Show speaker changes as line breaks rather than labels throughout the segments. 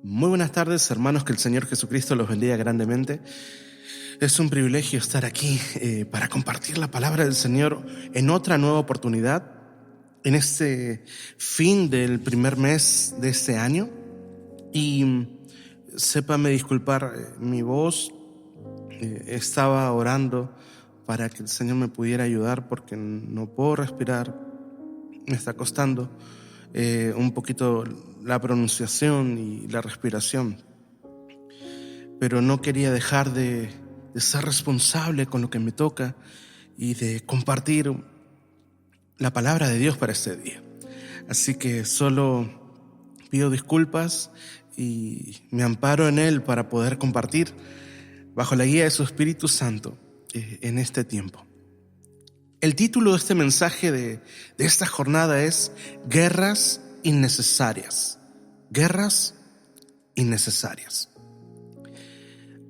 Muy buenas tardes, hermanos, que el Señor Jesucristo los bendiga grandemente. Es un privilegio estar aquí para compartir la palabra del Señor en otra nueva oportunidad, en este fin del primer mes de este año. Y sépame disculpar mi voz, estaba orando para que el Señor me pudiera ayudar porque no puedo respirar, me está costando un poquito la pronunciación y la respiración, pero no quería dejar de ser responsable con lo que me toca y de compartir la palabra de Dios para este día. Así que solo pido disculpas y me amparo en Él para poder compartir bajo la guía de su Espíritu Santo en este tiempo. El título de este mensaje de esta jornada es Guerras innecesarias. Guerras innecesarias.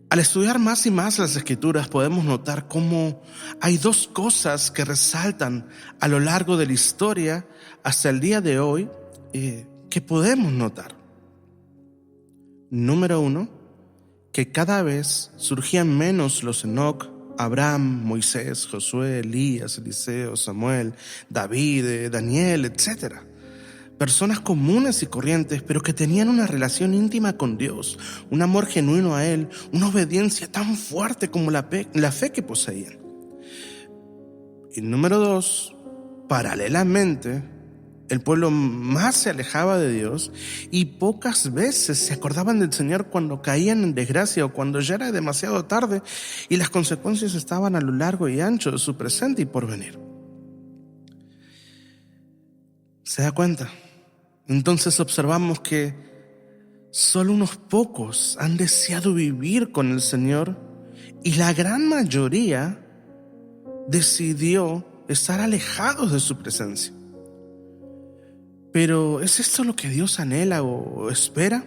Al estudiar más y más las Escrituras podemos notar cómo hay dos cosas que resaltan a lo largo de la historia hasta el día de hoy que podemos notar. Número uno, que cada vez surgían menos los Enoc, Abraham, Moisés, Josué, Elías, Eliseo, Samuel, David, Daniel, etc. Personas comunes y corrientes, pero que tenían una relación íntima con Dios, un amor genuino a Él, una obediencia tan fuerte como la fe que poseían. Y número dos, paralelamente, el pueblo más se alejaba de Dios y pocas veces se acordaban del Señor cuando caían en desgracia o cuando ya era demasiado tarde y las consecuencias estaban a lo largo y ancho de su presente y porvenir. ¿Se da cuenta? Entonces observamos que solo unos pocos han deseado vivir con el Señor y la gran mayoría decidió estar alejados de su presencia. Pero ¿es esto lo que Dios anhela o espera?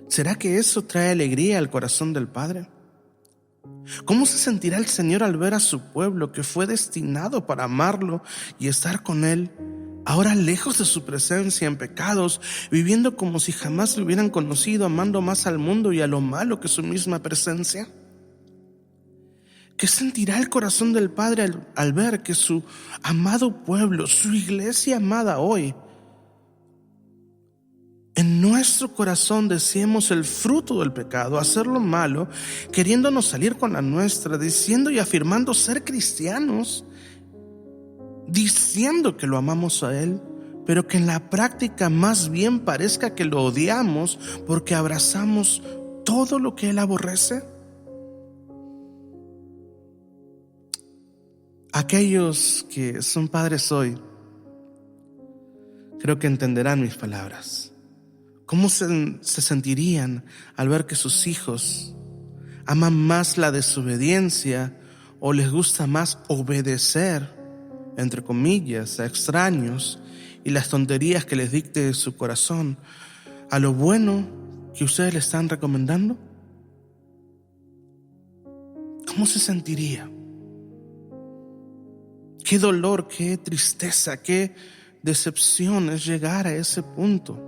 ¿Será que eso trae alegría al corazón del Padre? ¿Cómo se sentirá el Señor al ver a su pueblo que fue destinado para amarlo y estar con Él, ahora lejos de su presencia, en pecados, viviendo como si jamás lo hubieran conocido, amando más al mundo y a lo malo que su misma presencia? ¿Qué sentirá el corazón del Padre al ver que su amado pueblo, su iglesia amada hoy, en nuestro corazón deseemos el fruto del pecado, hacer lo malo, queriéndonos salir con la nuestra, diciendo y afirmando ser cristianos, diciendo que lo amamos a Él, pero que en la práctica más bien parezca que lo odiamos porque abrazamos todo lo que Él aborrece? Aquellos que son padres hoy, creo que entenderán mis palabras. ¿Cómo se sentirían al ver que sus hijos aman más la desobediencia o les gusta más obedecer, entre comillas, a extraños y las tonterías que les dicte su corazón, a lo bueno que ustedes le están recomendando? ¿Cómo se sentiría? Qué dolor, qué tristeza, qué decepción es llegar a ese punto,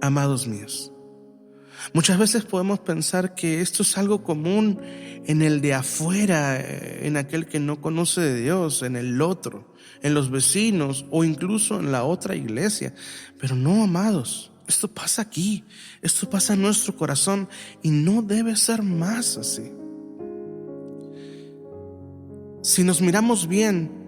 amados míos. Muchas veces podemos pensar que esto es algo común en el de afuera, en aquel que no conoce de Dios, en el otro, en los vecinos o incluso en la otra iglesia. Pero no, amados, esto pasa aquí, esto pasa en nuestro corazón y no debe ser más así. Si nos miramos bien,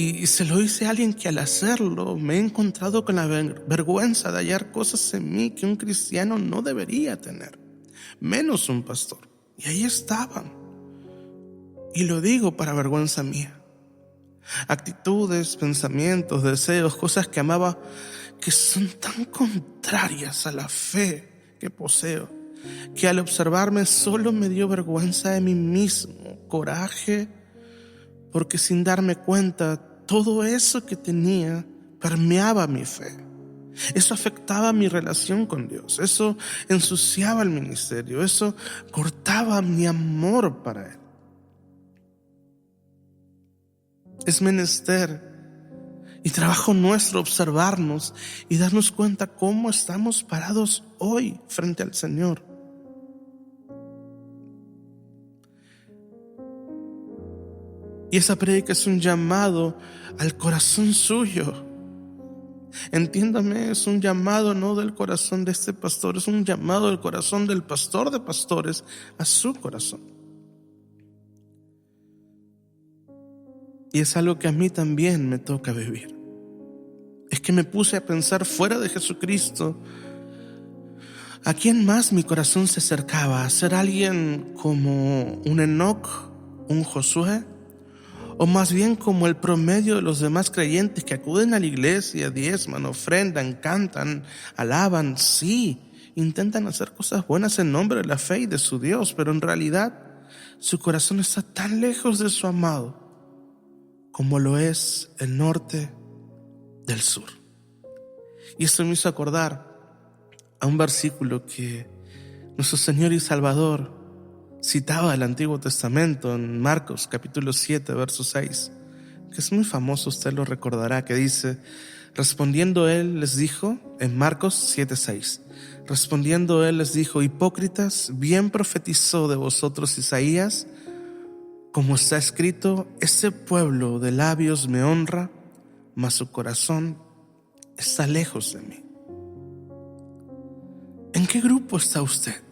y se lo dice a alguien que al hacerlo me he encontrado con la vergüenza de hallar cosas en mí que un cristiano no debería tener, menos un pastor. Y ahí estaban. Y lo digo para vergüenza mía. Actitudes, pensamientos, deseos, cosas que amaba que son tan contrarias a la fe que poseo, que al observarme solo me dio vergüenza de mí mismo, coraje, porque sin darme cuenta todo eso que tenía permeaba mi fe. Eso afectaba mi relación con Dios. Eso ensuciaba el ministerio. Eso cortaba mi amor para Él. Es menester Y trabajo nuestro observarnos y darnos cuenta cómo estamos parados hoy frente al Señor. Y esa prédica es un llamado al corazón suyo. Entiéndame, es un llamado no del corazón de este pastor, es un llamado del corazón del pastor de pastores a su corazón. Y es algo que a mí también me toca vivir. Es que me puse a pensar fuera de Jesucristo, ¿a quién más mi corazón se acercaba? ¿A ser alguien como un Enoc, un Josué? ¿O más bien como el promedio de los demás creyentes que acuden a la iglesia, diezman, ofrendan, cantan, alaban? Sí, intentan hacer cosas buenas en nombre de la fe y de su Dios, pero en realidad su corazón está tan lejos de su amado como lo es el norte del sur. Y esto me hizo acordar a un versículo que nuestro Señor y Salvador citaba del Antiguo Testamento en Marcos capítulo 7 verso 6, que es muy famoso, usted lo recordará, que dice: respondiendo él les dijo, en Marcos 7:6, respondiendo él les dijo: hipócritas, bien profetizó de vosotros Isaías, como está escrito: ese pueblo de labios me honra, mas su corazón está lejos de mí. ¿En qué grupo está usted?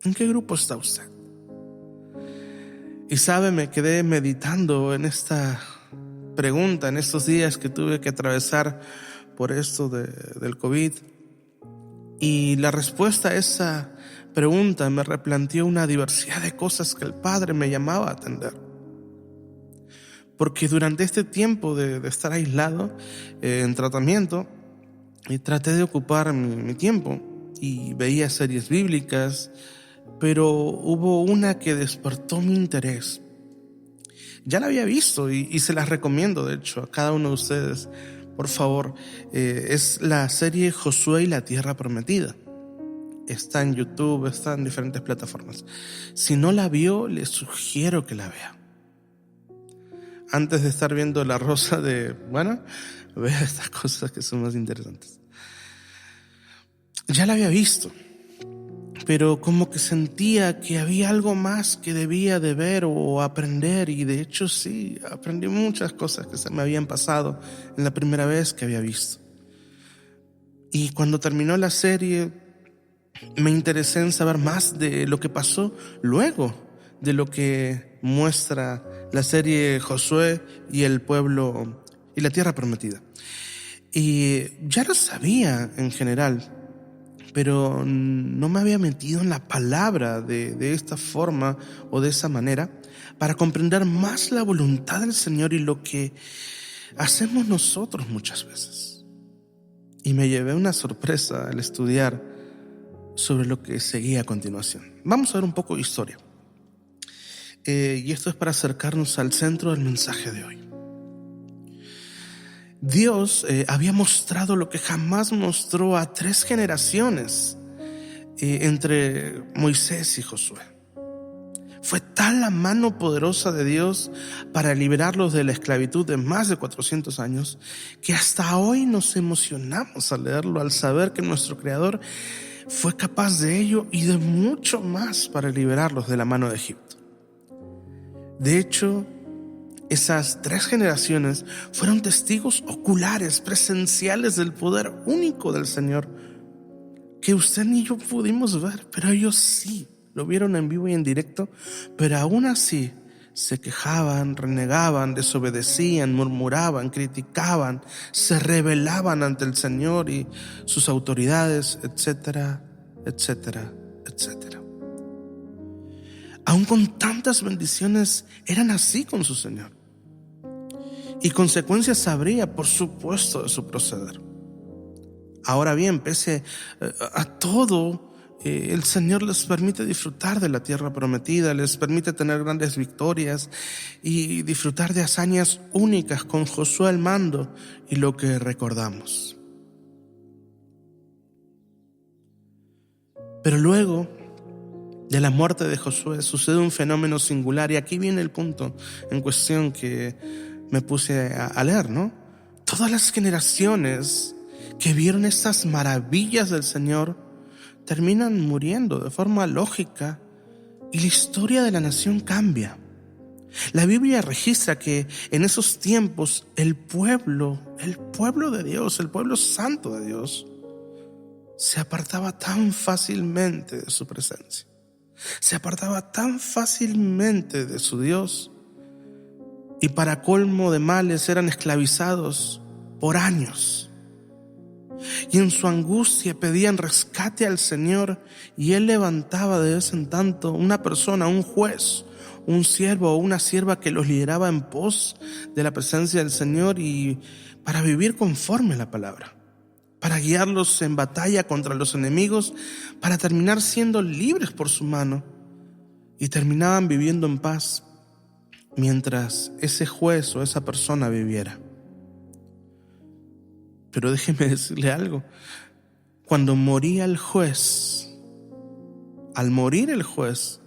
¿En qué grupo está usted? Y sabe, me quedé meditando en esta pregunta en estos días que tuve que atravesar por esto del COVID. Y la respuesta a esa pregunta me replanteó una diversidad de cosas que el Padre me llamaba a atender. Porque durante este tiempo de estar aislado en tratamiento, traté de ocupar mi tiempo y veía series bíblicas, pero hubo una que despertó mi interés. Ya la había visto y se las recomiendo, de hecho, a cada uno de ustedes. Por favor, es la serie Josué y la Tierra Prometida. Está en YouTube, está en diferentes plataformas. Si no la vio, le sugiero que la vea. Antes de estar viendo La Rosa vea estas cosas que son más interesantes. Ya la había visto, pero como que sentía que había algo más que debía de ver o aprender, y de hecho sí, aprendí muchas cosas que se me habían pasado en la primera vez que había visto. Y cuando terminó la serie, me interesé en saber más de lo que pasó luego de lo que muestra la serie Josué y el pueblo y la tierra prometida. Y ya lo sabía en general, pero no me había metido en la palabra de esta forma o de esa manera para comprender más la voluntad del Señor y lo que hacemos nosotros muchas veces. Y me llevé una sorpresa al estudiar sobre lo que seguía a continuación. Vamos a ver un poco de historia. Y esto es para acercarnos al centro del mensaje de hoy. Dios había mostrado lo que jamás mostró a 3 generaciones entre Moisés y Josué. Fue tal la mano poderosa de Dios para liberarlos de la esclavitud de más de 400 años que hasta hoy nos emocionamos al leerlo, al saber que nuestro Creador fue capaz de ello y de mucho más para liberarlos de la mano de Egipto. De hecho, esas 3 generaciones fueron testigos oculares, presenciales del poder único del Señor, que usted ni yo pudimos ver, pero ellos sí lo vieron en vivo y en directo, pero aún así se quejaban, renegaban, desobedecían, murmuraban, criticaban, se rebelaban ante el Señor y sus autoridades, etcétera, etcétera, etcétera. Aún con tantas bendiciones, eran así con su Señor. Y consecuencias habría, por supuesto, de su proceder. Ahora bien, pese a todo, el Señor les permite disfrutar de la tierra prometida, les permite tener grandes victorias y disfrutar de hazañas únicas con Josué al mando y lo que recordamos. Pero luego de la muerte de Josué sucede un fenómeno singular, y aquí viene el punto en cuestión que me puse a leer, ¿no? Todas las generaciones que vieron estas maravillas del Señor terminan muriendo de forma lógica y la historia de la nación cambia. La Biblia registra que en esos tiempos el pueblo de Dios, el pueblo santo de Dios, se apartaba tan fácilmente de su presencia. Se apartaba tan fácilmente de su Dios, y para colmo de males eran esclavizados por años. Y en su angustia pedían rescate al Señor, y Él levantaba de vez en tanto una persona, un juez, un siervo o una sierva que los lideraba en pos de la presencia del Señor y para vivir conforme a la palabra, para guiarlos en batalla contra los enemigos, para terminar siendo libres por su mano, y terminaban viviendo en paz mientras ese juez o esa persona viviera. Pero déjeme decirle algo: cuando moría el juez, al morir el juez,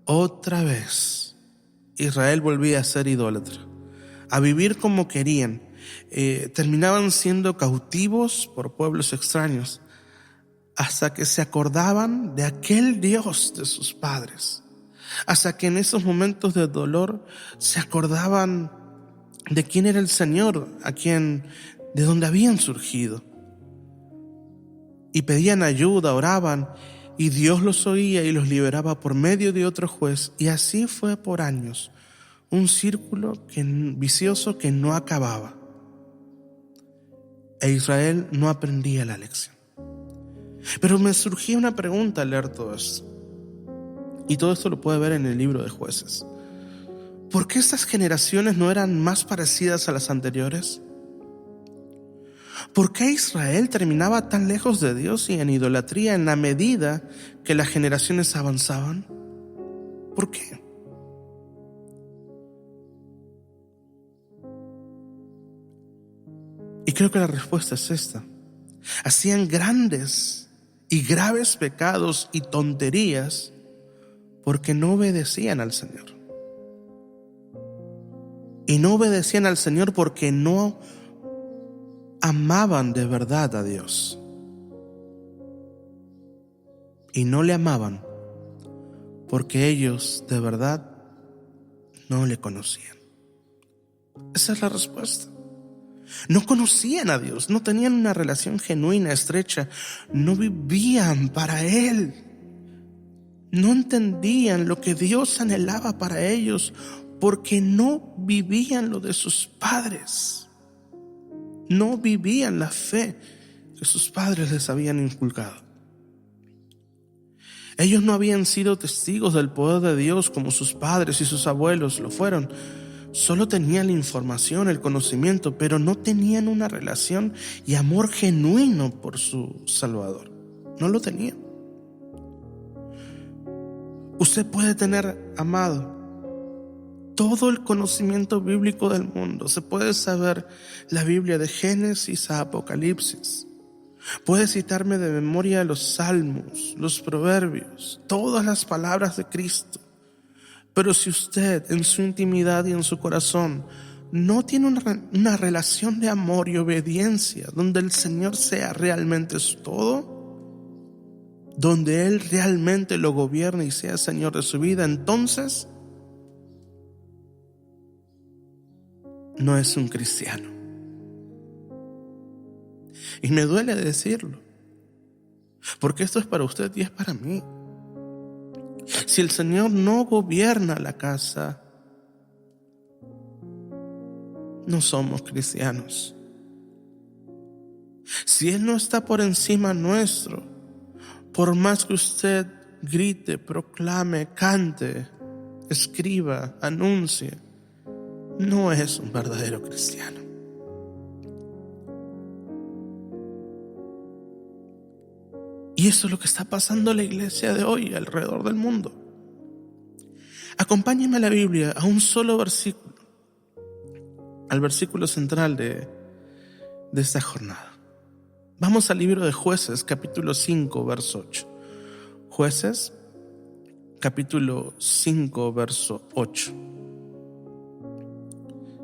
otra vez Israel volvía a ser idólatra, a vivir como querían. Terminaban siendo cautivos por pueblos extraños, hasta que se acordaban de aquel Dios de sus padres, hasta que en esos momentos de dolor se acordaban de quién era el Señor, de donde habían surgido, y pedían ayuda, oraban, y Dios los oía y los liberaba por medio de otro juez. Y así fue por años, un círculo vicioso que no acababa. E Israel no aprendía la lección. Pero me surgía una pregunta al leer todo esto. Y todo esto lo puede ver en el libro de Jueces. ¿Por qué estas generaciones no eran más parecidas a las anteriores? ¿Por qué Israel terminaba tan lejos de Dios y en idolatría en la medida que las generaciones avanzaban? ¿Por qué? Y creo que la respuesta es esta: hacían grandes y graves pecados y tonterías porque no obedecían al Señor. Y no obedecían al Señor porque no amaban de verdad a Dios. Y no le amaban porque ellos de verdad no le conocían. Esa es la respuesta. No conocían a Dios, no tenían una relación genuina, estrecha, no vivían para Él, no entendían lo que Dios anhelaba para ellos, porque no vivían lo de sus padres, no vivían la fe que sus padres les habían inculcado. Ellos no habían sido testigos del poder de Dios como sus padres y sus abuelos lo fueron. Solo tenían la información, el conocimiento, pero no tenían una relación y amor genuino por su Salvador. No lo tenían. Usted puede tener, amado, todo el conocimiento bíblico del mundo. Se puede saber la Biblia de Génesis a Apocalipsis. Puede citarme de memoria los salmos, los proverbios, todas las palabras de Cristo. Pero si usted en su intimidad y en su corazón no tiene una relación de amor y obediencia, donde el Señor sea realmente su todo, donde Él realmente lo gobierne y sea Señor de su vida, entonces no es un cristiano. Y me duele decirlo, porque esto es para usted y es para mí. Si el Señor no gobierna la casa, no somos cristianos. Si Él no está por encima nuestro, por más que usted grite, proclame, cante, escriba, anuncie, no es un verdadero cristiano. Y eso es lo que está pasando en la iglesia de hoy alrededor del mundo. Acompáñenme a la Biblia, a un solo versículo, al versículo central de esta jornada. Vamos al libro de Jueces, capítulo 5, verso 8. Jueces, capítulo 5, verso 8.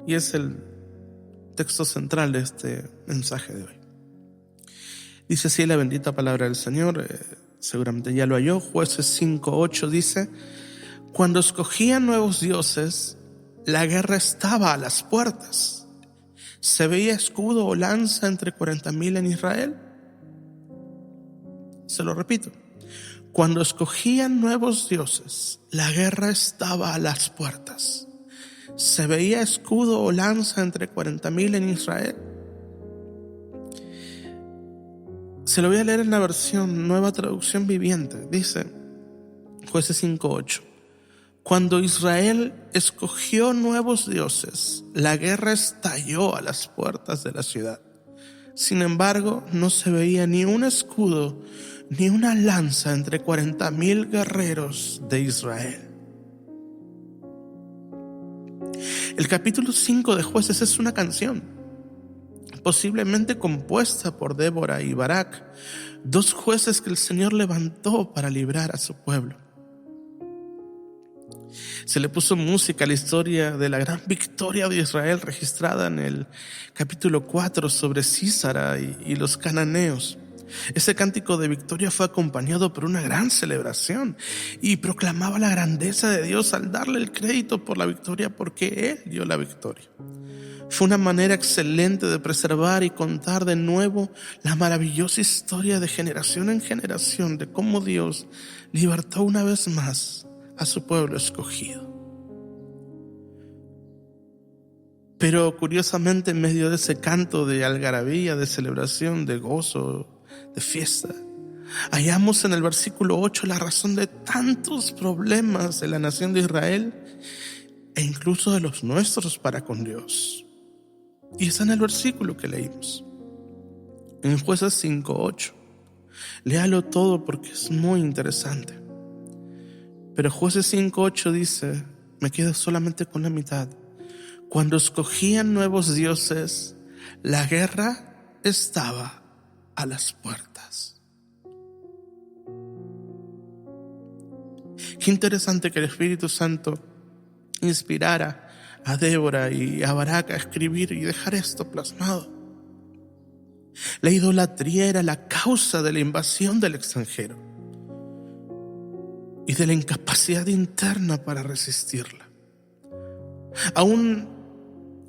y es el texto central de este mensaje de hoy. Dice así la bendita palabra del Señor, seguramente ya lo halló. Jueces 5:8 dice: cuando escogían nuevos dioses, la guerra estaba a las puertas. ¿Se veía escudo o lanza entre 40,000 en Israel? Se lo repito. Cuando escogían nuevos dioses, la guerra estaba a las puertas. ¿Se veía escudo o lanza entre 40,000 en Israel? Se lo voy a leer en la versión Nueva Traducción Viviente. Dice, Jueces 5:8: cuando Israel escogió nuevos dioses, la guerra estalló a las puertas de la ciudad. Sin embargo, no se veía ni un escudo ni una lanza entre 40,000 guerreros de Israel. El capítulo 5 de Jueces es una canción, posiblemente compuesta por Débora y Barak, dos jueces que el Señor levantó para librar a su pueblo. Se le puso música a la historia de la gran victoria de Israel registrada en el capítulo 4 sobre Sísara y los cananeos. Ese cántico de victoria fue acompañado por una gran celebración y proclamaba la grandeza de Dios al darle el crédito por la victoria, porque Él dio la victoria. Fue una manera excelente de preservar y contar de nuevo la maravillosa historia de generación en generación de cómo Dios libertó una vez más a su pueblo escogido. Pero curiosamente, en medio de ese canto de algarabía, de celebración, de gozo, de fiesta, hallamos en el versículo 8 la razón de tantos problemas de la nación de Israel e incluso de los nuestros para con Dios. Y está en el versículo que leímos, en Jueces 5:8. Léalo todo porque es muy interesante. Pero Jueces 5:8 dice, me quedo solamente con la mitad: cuando escogían nuevos dioses, la guerra estaba a las puertas. Qué interesante que el Espíritu Santo inspirara a Débora y a Barak a escribir y dejar esto plasmado. La idolatría era la causa de la invasión del extranjero y de la incapacidad interna para resistirla. Aún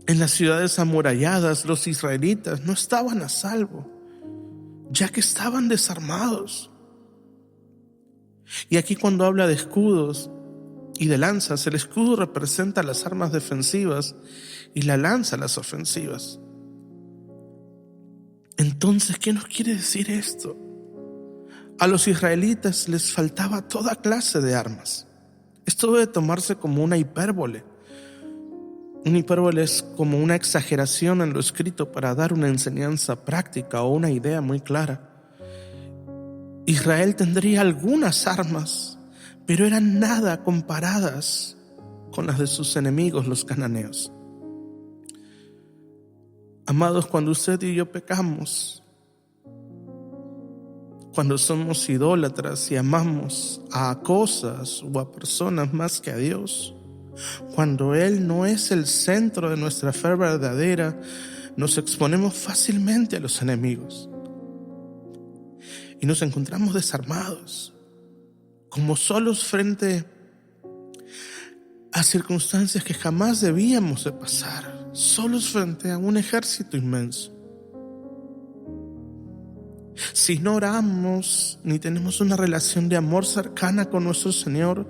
en las ciudades amuralladas, los israelitas no estaban a salvo, ya que estaban desarmados. Y aquí, cuando habla de escudos y de lanzas, el escudo representa las armas defensivas y la lanza las ofensivas. Entonces, ¿qué nos quiere decir esto? A los israelitas les faltaba toda clase de armas. Esto debe tomarse como una hipérbole. Una hipérbole es como una exageración en lo escrito para dar una enseñanza práctica o una idea muy clara. Israel tendría algunas armas, pero eran nada comparadas con las de sus enemigos, los cananeos. Amados, cuando usted y yo pecamos, cuando somos idólatras y amamos a cosas o a personas más que a Dios, cuando Él no es el centro de nuestra fe verdadera, nos exponemos fácilmente a los enemigos y nos encontramos desarmados, como solos frente a circunstancias que jamás debíamos de pasar, solos frente a un ejército inmenso. Si no oramos ni tenemos una relación de amor cercana con nuestro Señor,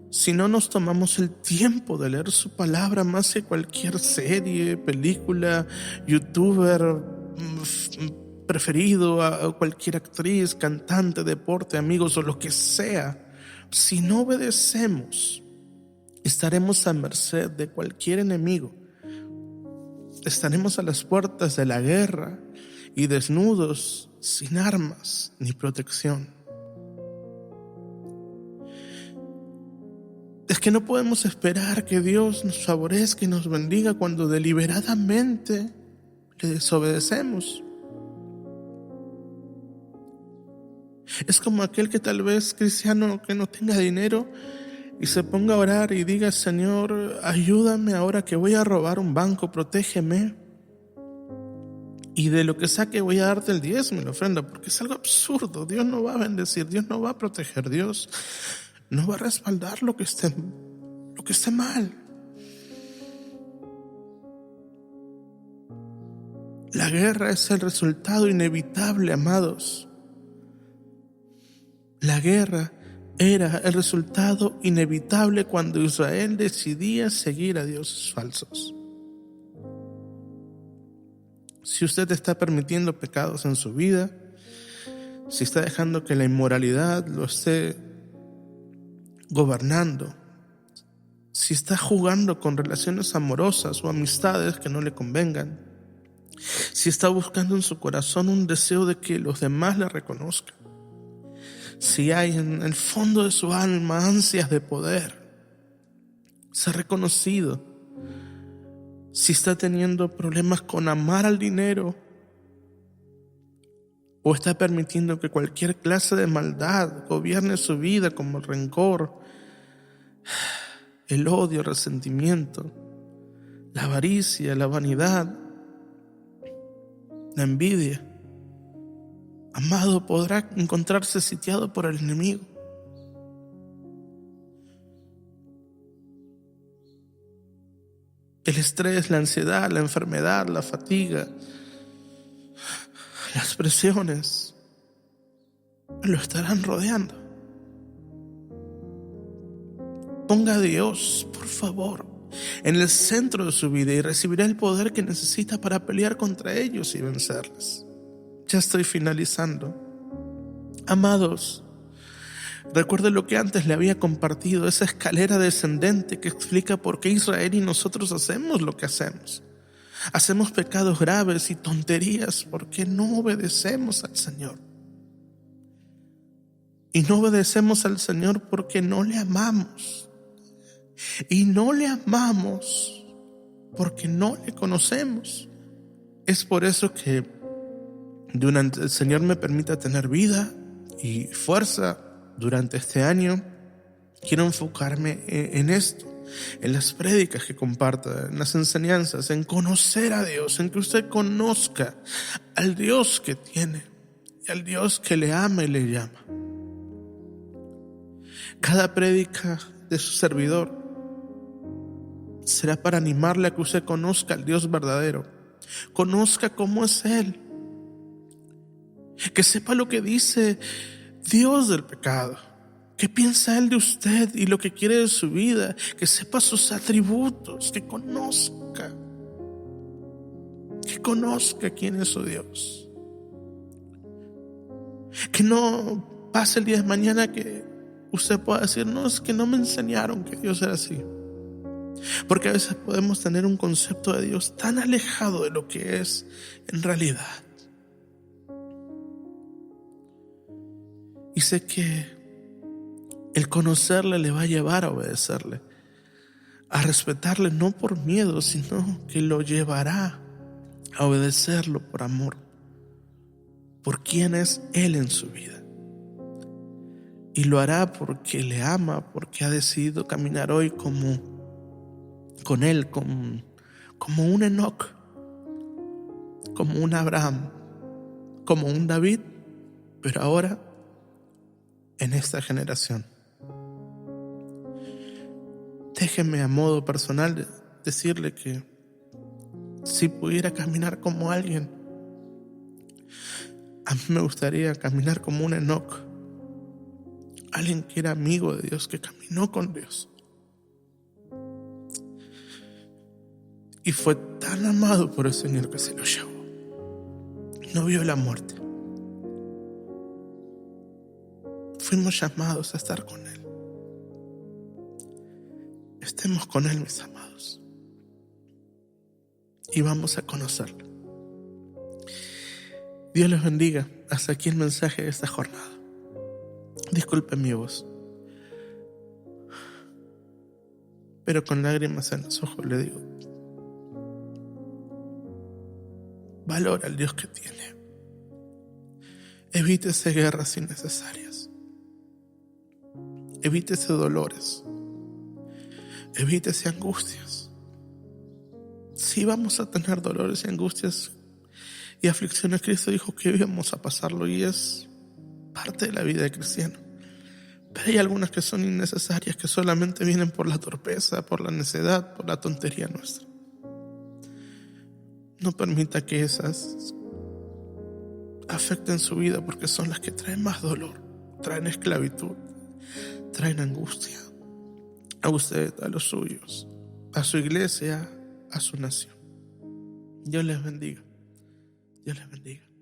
si no nos tomamos el tiempo de leer su palabra más que cualquier serie, película, youtuber preferido, a cualquier actriz, cantante, deporte, amigos o lo que sea, si no obedecemos, estaremos a merced de cualquier enemigo. Estaremos a las puertas de la guerra y desnudos, sin armas ni protección. Es que no podemos esperar que Dios nos favorezca y nos bendiga cuando deliberadamente le desobedecemos. Es como aquel que tal vez cristiano que no tenga dinero y se ponga a orar y diga: Señor, ayúdame ahora que voy a robar un banco, protégeme. Y de lo que saque voy a darte el diezmo y la ofrenda, porque es algo absurdo. Dios no va a bendecir, Dios no va a proteger, Dios no va a respaldar lo que esté mal. La guerra es el resultado inevitable, amados. La guerra era el resultado inevitable cuando Israel decidía seguir a dioses falsos. Si usted está permitiendo pecados en su vida, si está dejando que la inmoralidad lo esté gobernando, si está jugando con relaciones amorosas o amistades que no le convengan, si está buscando en su corazón un deseo de que los demás le reconozcan, si hay en el fondo de su alma ansias de poder, ser reconocido, si está teniendo problemas con amar al dinero, o está permitiendo que cualquier clase de maldad gobierne su vida, como el rencor, el odio, el resentimiento, la avaricia, la vanidad, la envidia, amado, podrá encontrarse sitiado por el enemigo. El estrés, la ansiedad, la enfermedad, la fatiga, las presiones lo estarán rodeando. Ponga a Dios, por favor, en el centro de su vida y recibirá el poder que necesita para pelear contra ellos y vencerles. Ya estoy finalizando. Amados, recuerde lo que antes le había compartido, esa escalera descendente que explica por qué Israel y nosotros hacemos lo que hacemos. Hacemos pecados graves y tonterías porque no obedecemos al Señor. Y no obedecemos al Señor porque no le amamos. Y no le amamos porque no le conocemos. Es por eso que durante el Señor me permita tener vida y fuerza durante este año. Quiero enfocarme en esto, en las prédicas que comparta, en las enseñanzas, en conocer a Dios, en que usted conozca al Dios que tiene y al Dios que le ama y le llama. Cada prédica de su servidor será para animarle a que usted conozca al Dios verdadero, conozca cómo es Él, que sepa lo que dice Dios del pecado, qué piensa Él de usted y lo que quiere de su vida, que sepa sus atributos, que conozca quién es su Dios. Que no pase el día de mañana que usted pueda decir: no, es que no me enseñaron que Dios era así. Porque a veces podemos tener un concepto de Dios tan alejado de lo que es en realidad. Y sé que el conocerle le va a llevar a obedecerle, a respetarle, no por miedo, sino que lo llevará a obedecerlo por amor, por quién es Él en su vida. Y lo hará porque le ama, porque ha decidido caminar hoy con Él, como un Enoc, como un Abraham, como un David, pero ahora en esta generación. Déjeme a modo personal decirle que si pudiera caminar como alguien, a mí me gustaría caminar como un Enoc, alguien que era amigo de Dios, que caminó con Dios y fue tan amado por el Señor que se lo llevó. No vio la muerte. Fuimos llamados a estar con Él. Estemos con Él, mis amados, y vamos a conocerlo. Dios les bendiga. Hasta aquí el mensaje de esta jornada. Disculpen mi voz, pero con lágrimas en los ojos le digo: valora al Dios que tiene. Evítese guerras innecesarias. Evítese dolores. Evítese angustias. Sí, vamos a tener dolores y angustias y aflicciones. Cristo dijo que íbamos a pasarlo y es parte de la vida del cristiano. Pero hay algunas que son innecesarias, que solamente vienen por la torpeza, por la necedad, por la tontería nuestra. No permita que esas afecten su vida, porque son las que traen más dolor, traen esclavitud, traen angustia a usted, a los suyos, a su iglesia, a su nación. Dios les bendiga. Dios les bendiga.